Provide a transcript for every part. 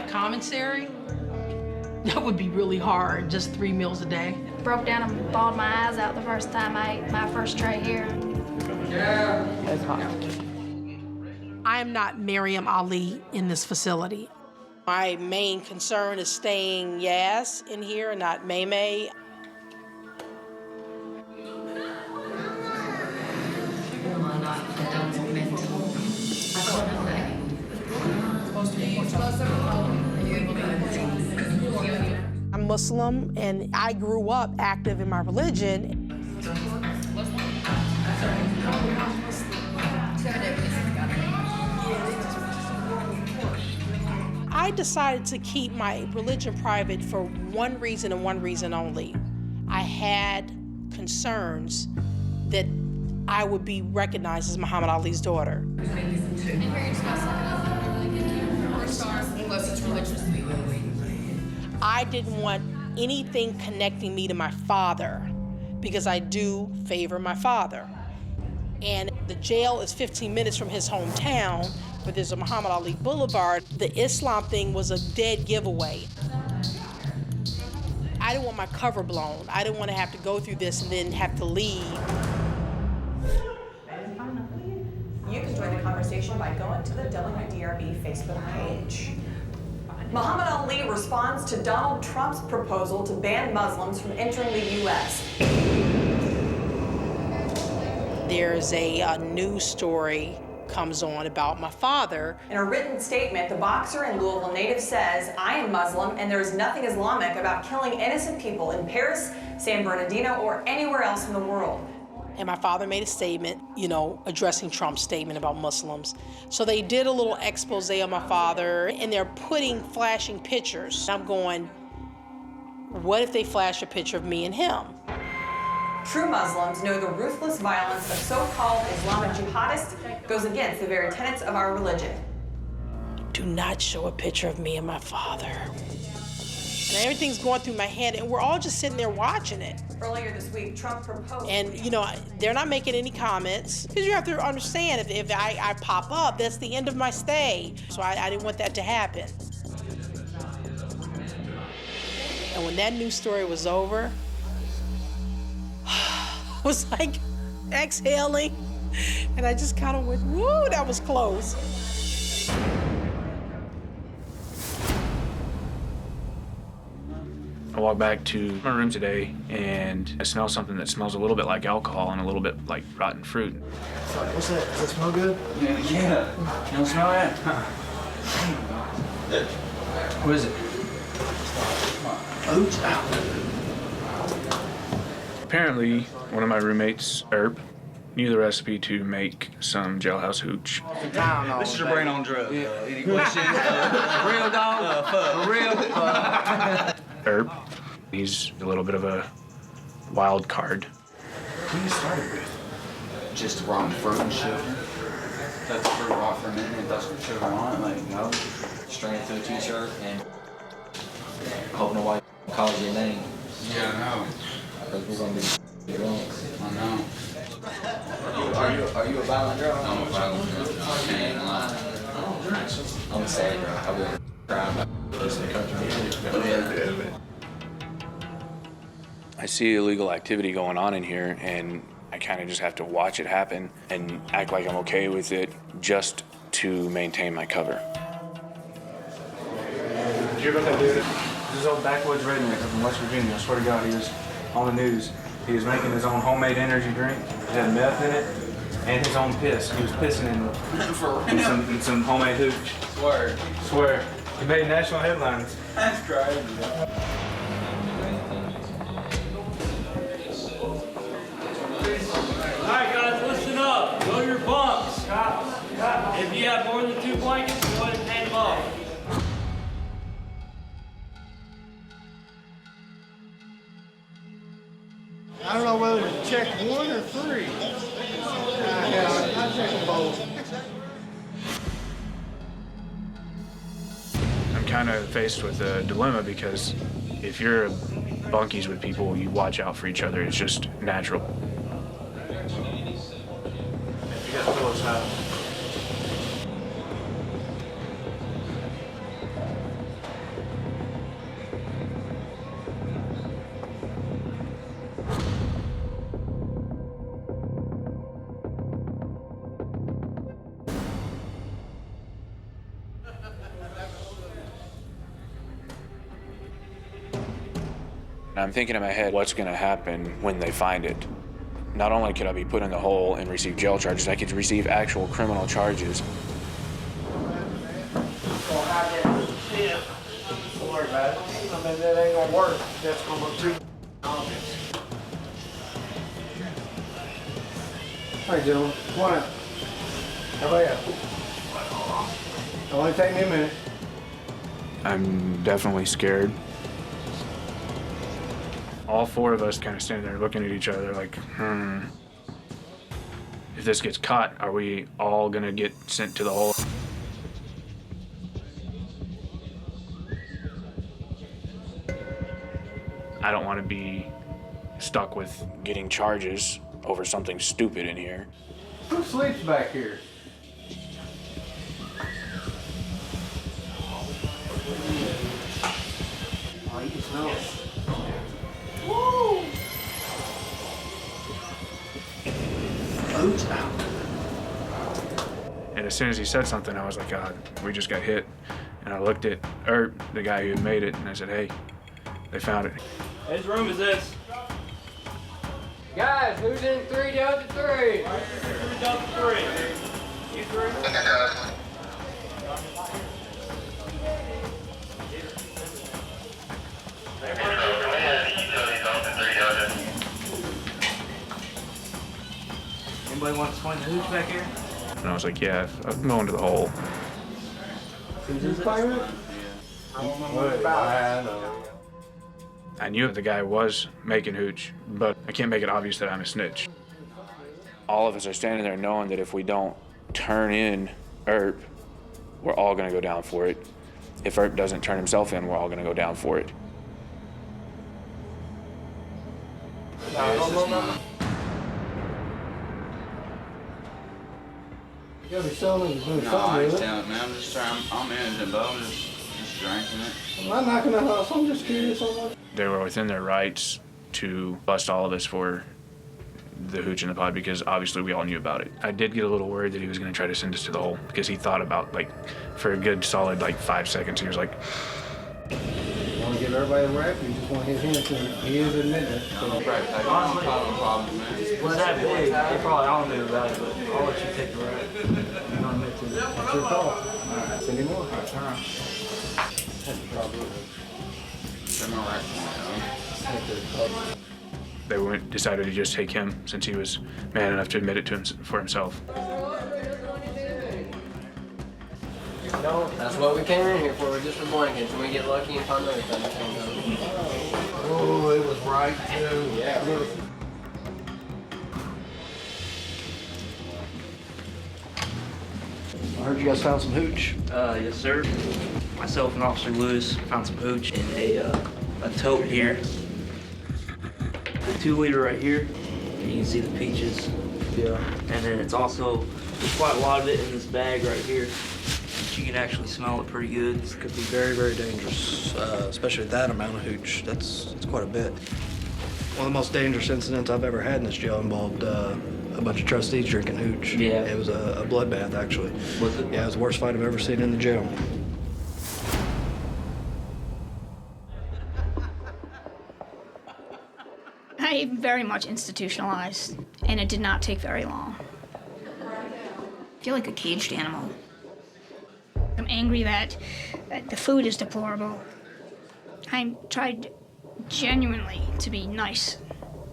commissary, that would be really hard, just 3 meals a day. Broke down and bawled my eyes out the first time I ate my first tray here. Yeah. It's hot. I am not Miriam Ali in this facility. My main concern is staying Yas in here and not May. I'm Muslim and I grew up active in my religion. I decided to keep my religion private for one reason and one reason only. I had concerns that I would be recognized as Muhammad Ali's daughter. I didn't want anything connecting me to my father because I do favor my father. And the jail is 15 minutes from his hometown, but there's a Muhammad Ali Boulevard. The Islam thing was a dead giveaway. I didn't want my cover blown. I didn't want to have to go through this and then have to leave. You can join the conversation by going to the WDRB Facebook page. Muhammad Ali responds to Donald Trump's proposal to ban Muslims from entering the U.S. There's a news story comes on about my father. In a written statement, the boxer and Louisville native says, "I am Muslim and there is nothing Islamic about killing innocent people in Paris, San Bernardino, or anywhere else in the world." And my father made a statement, addressing Trump's statement about Muslims. So they did a little expose on my father, and they're flashing pictures. I'm going, what if they flash a picture of me and him? True Muslims know the ruthless violence of so-called Islamic jihadists goes against the very tenets of our religion. Do not show a picture of me and my father. And everything's going through my head, and we're all just sitting there watching it. Earlier this week, Trump proposed... And, they're not making any comments, because you have to understand, if I pop up, that's the end of my stay. So I didn't want that to happen. And when that news story was over, I was like exhaling, and I just kind of went, woo, that was close. I walk back to my room today and I smell something that smells a little bit like alcohol and a little bit like rotten fruit. What's that? Does it smell good? Yeah. You don't smell that? What is it? Hooch. Apparently, one of my roommates, Erp, knew the recipe to make some jailhouse hooch. This is your brain on drugs. Yeah. Any questions? Real dog? For real? Erp, he's a little bit of a wild card. What you started with? Just rotten fruit and sugar. Let the fruit rot for a minute and throw some sugar on it, string it to a t-shirt and hope nobody calls your name. Yeah, I know. Because we're gonna be drunk. I know. Are you a violent girl? I'm a violent girl. I can't lie. I'm a sad girl. I wouldn't cry about this in the country. I see illegal activity going on in here, and I kind of just have to watch it happen and act like I'm okay with it just to maintain my cover. Did you hear about that dude? This old backwoods redneck up in West Virginia. I swear to God, he was on the news. He was making his own homemade energy drink. It had meth in it and his own piss. He was pissing in some homemade hooch. Swear. He made national headlines. That's crazy. All right, guys, listen up. Go to your bunks. If you have more than 2 blankets, go ahead and hand them off. I don't know whether to check 1 or 3. I check them both. I'm kind of faced with a dilemma because if you're bunkies with people, you watch out for each other. It's just natural. You got pillows high. I'm thinking in my head, what's gonna happen when they find it? Not only could I be put in the hole and receive jail charges, I could receive actual criminal charges. Yeah. Don't worry about it. I mean, that ain't gonna work. That's gonna look too obvious. All right, gentlemen, come on out. How about you? It'll only take me a minute. I'm definitely scared. All four of us kind of standing there looking at each other like, if this gets caught, are we all gonna get sent to the hole? I don't want to be stuck with getting charges over something stupid in here. Who sleeps back here? Oh, you can smell it. Woo! Hooch out. And as soon as he said something, I was like, God, we just got hit. And I looked at the guy who had made it, and I said, hey, they found it. Whose room is this? Guys, who's in 3 down to 3? 3 down to 3. You 3? Anybody want to swing the hooch back here? And I was like, yeah, I'm going to the hole. Who's this pirate? I don't know what about it. I knew the guy was making hooch, but I can't make it obvious that I'm a snitch. All of us are standing there knowing that if we don't turn in Earp, we're all gonna go down for it. If Earp doesn't turn himself in, we're all gonna go down for it. You gotta be selling it to do No, I something ain't with it. telling, man. I'm just trying. I'm managing, but I'm just drinking it. I'm not knocking the house. I'm just curious on what. They were within their rights to bust all of us for the hooch in the pod because obviously we all knew about it. I did get a little worried that he was gonna try to send us to the hole because he thought about, like, for a good solid, 5 seconds, he was like, You want to give everybody a rap? You just want his hints, and he is admitting it. So. I'm causing problems, man. Well, that big, they probably all knew about it, but I'll let you take the ride. You don't admit to it. It's your call. All right, send him on. Turn around. Turn my right one, they decided to just take him since he was man enough to admit it to for himself. That's what we came in here for. We're just for blankets, and we get lucky and find other things. Oh, it was right too. Yeah. I heard you guys found some hooch. Yes, sir. Myself and Officer Lewis found some hooch in a tote here. The 2-liter right here. And you can see the peaches. Yeah. And then it's also, there's quite a lot of it in this bag right here. You can actually smell it pretty good. This could be very, very dangerous, especially that amount of hooch. That's quite a bit. One of the most dangerous incidents I've ever had in this jail involved a bunch of trustees drinking hooch. Yeah. It was a bloodbath, actually. Was it? Yeah, it was the worst fight I've ever seen in the jail. I'm very much institutionalized, and it did not take very long. I feel like a caged animal. I'm angry that the food is deplorable. I tried genuinely to be nice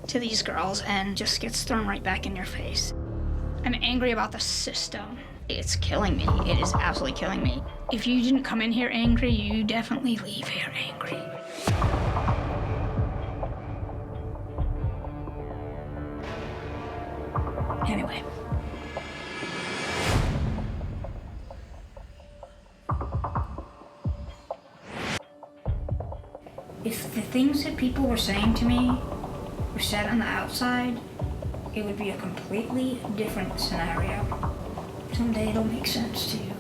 to these girls and just gets thrown right back in your face. I'm angry about the system. It's killing me. It is absolutely killing me. If you didn't come in here angry, you definitely leave here angry. Anyway. If the things that people were saying to me were said on the outside, it would be a completely different scenario. Someday it'll make sense to you.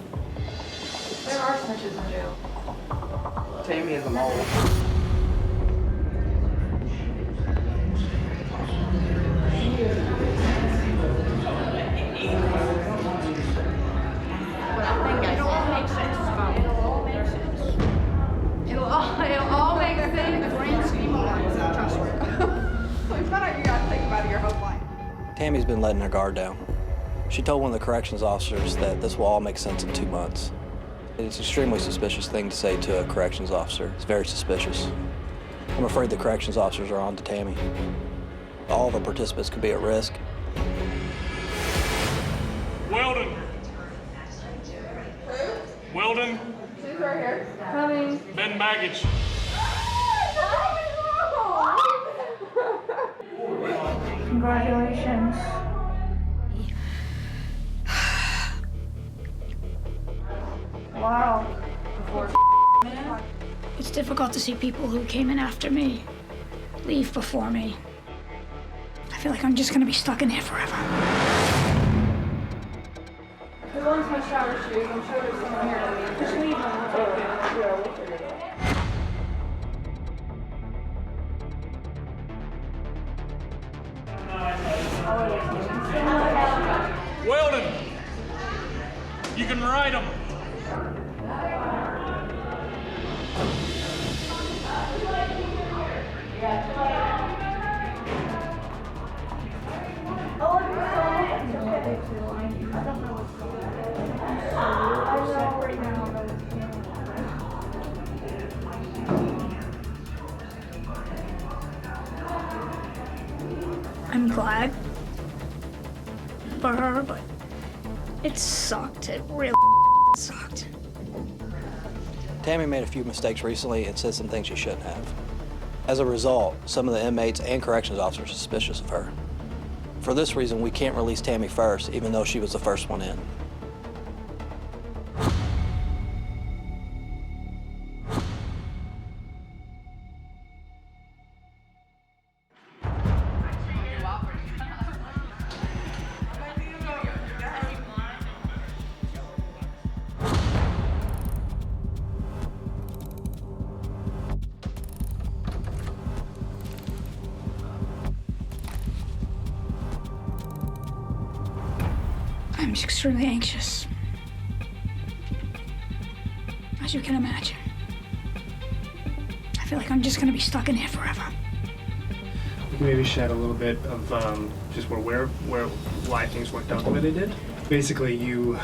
There are snitches in jail. Tammy is a mole. It'll all make sense. Tammy's been letting her guard down. She told one of the corrections officers that this will all make sense in 2 months. It's an extremely suspicious thing to say to a corrections officer. It's very suspicious. I'm afraid the corrections officers are on to Tammy. All the participants could be at risk. Weldon! Weldon! She's right here. Coming. Bed and baggage. Congratulations. Wow. It's difficult to see people who came in after me leave before me. I feel like I'm just gonna be stuck in here forever. Who wants my shower shoes? I'm sure there's someone here. Just leave them. Yeah, we'll figure it out. Weldon! You can ride them. I'm glad for her, but it sucked. It really sucked. Tammy made a few mistakes recently and said some things she shouldn't have. As a result, some of the inmates and corrections officers are suspicious of her. For this reason, we can't release Tammy first, even though she was the first one in. I'm extremely anxious. As you can imagine. I feel like I'm just gonna be stuck in here forever. We can maybe shed a little bit of just why things worked out the way they did. Basically, the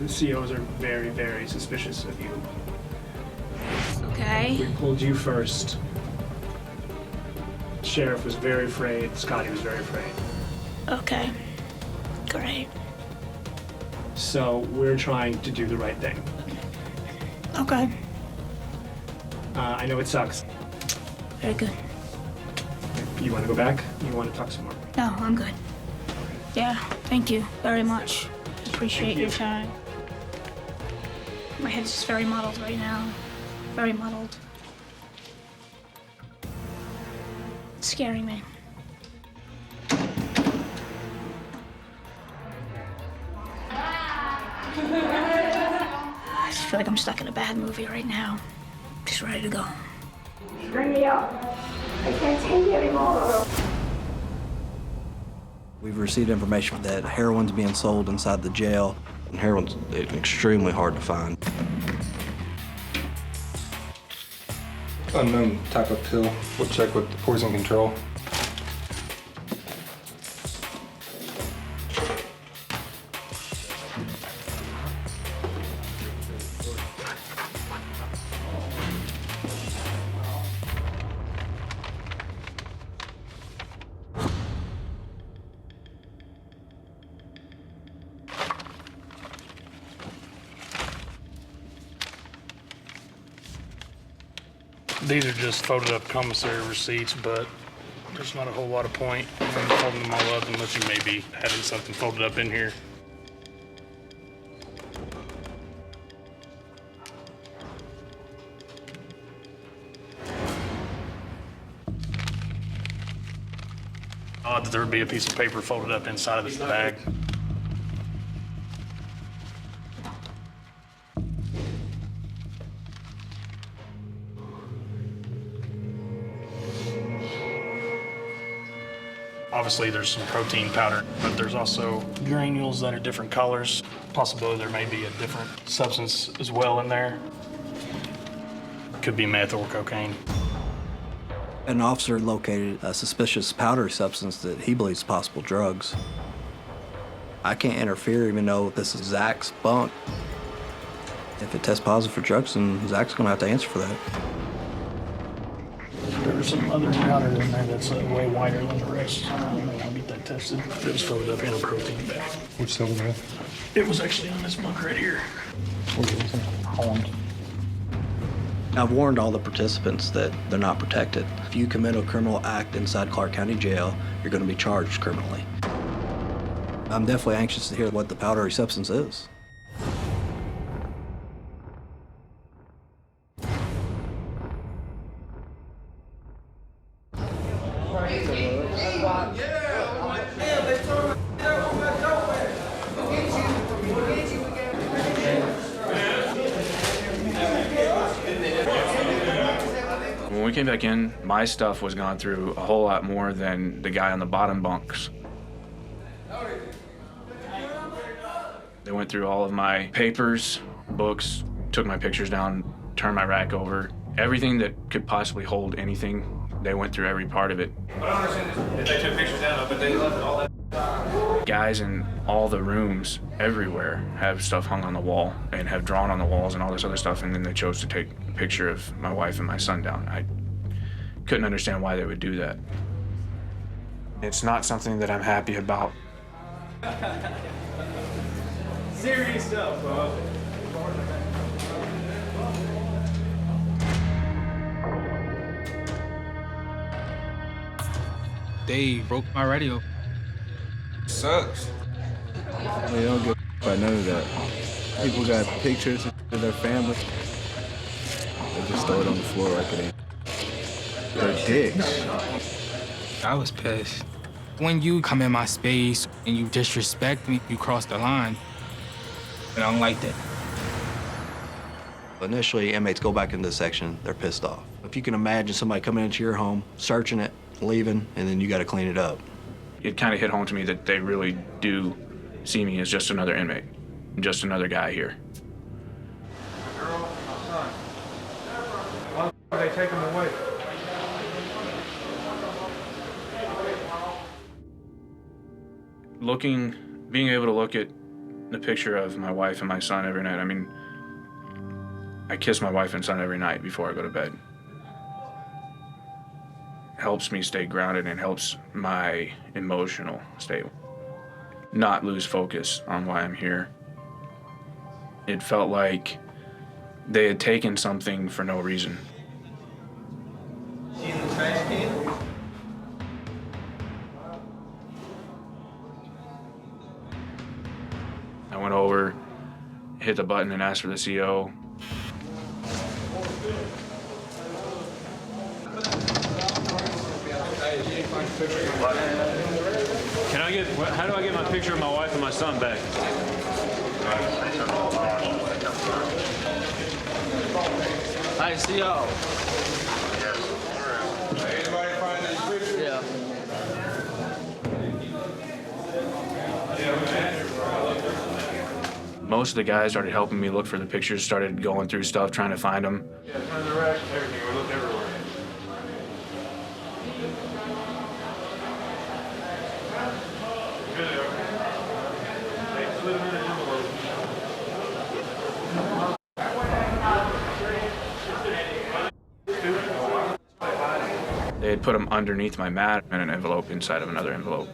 COs are very, very suspicious of you. Okay. We pulled you first. Sheriff was very afraid. Scotty was very afraid. Okay. Great. So we're trying to do the right thing. Okay. I know it sucks. Very good. You want to go back? You want to talk some more? No, I'm good. Yeah, thank you very much. Appreciate your time. My head's just very muddled right now. Very muddled. It's scaring me. I just feel like I'm stuck in a bad movie right now. Just ready to go. Bring me up. I can't take it anymore. We've received information that heroin's being sold inside the jail, and heroin's extremely hard to find. Unknown type of pill. We'll check with the poison control. These are just folded up commissary receipts, but there's not a whole lot of point in folding them all up unless you may be having something folded up in here. Odd that there would be a piece of paper folded up inside of this bag. Obviously, there's some protein powder, but there's also granules that are different colors. Possibility there may be a different substance as well in there. Could be meth or cocaine. An officer located a suspicious powdery substance that he believes is possible drugs. I can't interfere even though this is Zach's bunk. If it tests positive for drugs, then Zach's gonna have to answer for that. There's some other powder in there that's way whiter than the rest. I don't know how to get that tested. It was filled up in a protein bag. Which cell was that? It was actually in this bunk right here. Holland. I've warned all the participants that they're not protected. If you commit a criminal act inside Clark County Jail, you're going to be charged criminally. I'm definitely anxious to hear what the powdery substance is. When we came back in, my stuff was gone through a whole lot more than the guy on the bottom bunks. They went through all of my papers, books, took my pictures down, turned my rack over. Everything that could possibly hold anything, they went through every part of it. I don't understand this. They took pictures down, but they left all that. Guys in all the rooms everywhere have stuff hung on the wall and have drawn on the walls and all this other stuff, and then they chose to take a picture of my wife and my son down. I couldn't understand why they would do that. It's not something that I'm happy about. Serious stuff, bro. They broke my radio. Sucks. They don't give by none of that. People got pictures of their family. They just throw it on the floor like it ain't. They're dicks. I was pissed. When you come in my space and you disrespect me, you cross the line. And I don't like that. Initially, inmates go back into the section, they're pissed off. If you can imagine somebody coming into your home, searching it, leaving, and then you got to clean it up. It kind of hit home to me that they really do see me as just another inmate, just another guy here. Girl, my son. Why would they take him away? Being able to look at the picture of my wife and my son every night, I mean, I kiss my wife and son every night before I go to bed. Helps me stay grounded and helps my emotional state not lose focus on why I'm here. It felt like they had taken something for no reason. See in the trash can? I went over, hit the button and asked for the CO. How do I get my picture of my wife and my son back? I see y'all. Anybody find this picture? Yeah. Most of the guys started helping me look for the pictures, started going through stuff, trying to find them. Yeah, turn the rack and everything. We looked everywhere. They had put them underneath my mat in an envelope inside of another envelope.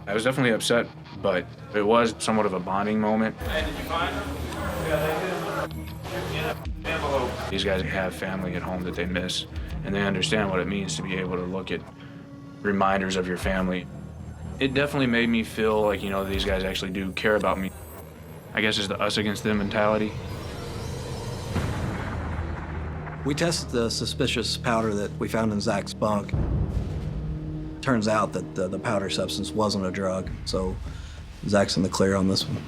I was definitely upset, but it was somewhat of a bonding moment. Hey, did you find them? Yeah, they did. Envelope. These guys have family at home that they miss, and they understand what it means to be able to look at reminders of your family. It definitely made me feel like, you know, these guys actually do care about me. I guess it's the us against them mentality. We tested the suspicious powder that we found in Zach's bunk. Turns out that the powder substance wasn't a drug, so Zach's in the clear on this one.